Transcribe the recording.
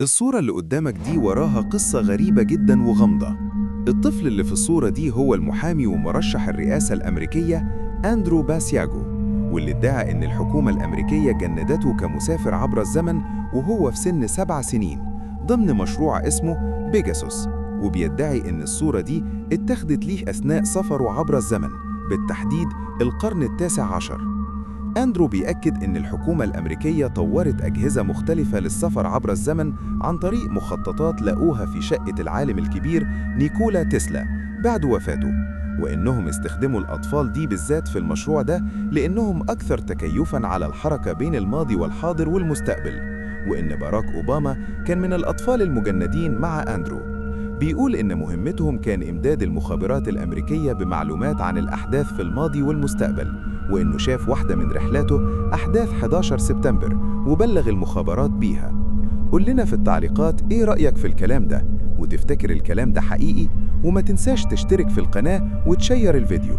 الصورة اللي قدامك دي وراها قصة غريبة جدا وغامضة. الطفل اللي في الصورة دي هو المحامي ومرشح الرئاسة الأمريكية أندرو باسياجو، واللي ادعى إن الحكومة الأمريكية جندته كمسافر عبر الزمن وهو في سن 7 سنين ضمن مشروع اسمه بيجاسوس، وبيدعي إن الصورة دي اتخذت ليه أثناء سفره عبر الزمن، بالتحديد القرن ال19. أندرو بيأكد إن الحكومة الأمريكية طورت أجهزة مختلفة للسفر عبر الزمن عن طريق مخططات لقوها في شقة العالم الكبير نيكولا تسلا بعد وفاته، وإنهم استخدموا الأطفال دي بالذات في المشروع ده لأنهم أكثر تكيفاً على الحركة بين الماضي والحاضر والمستقبل، وإن باراك أوباما كان من الأطفال المجندين مع أندرو. بيقول إن مهمتهم كان إمداد المخابرات الأمريكية بمعلومات عن الأحداث في الماضي والمستقبل، وإنه شاف واحدة من رحلاته أحداث 11 سبتمبر وبلغ المخابرات بيها. قول لنا في التعليقات إيه رأيك في الكلام ده، وتفتكر الكلام ده حقيقي؟ وما تنساش تشترك في القناة وتشير الفيديو.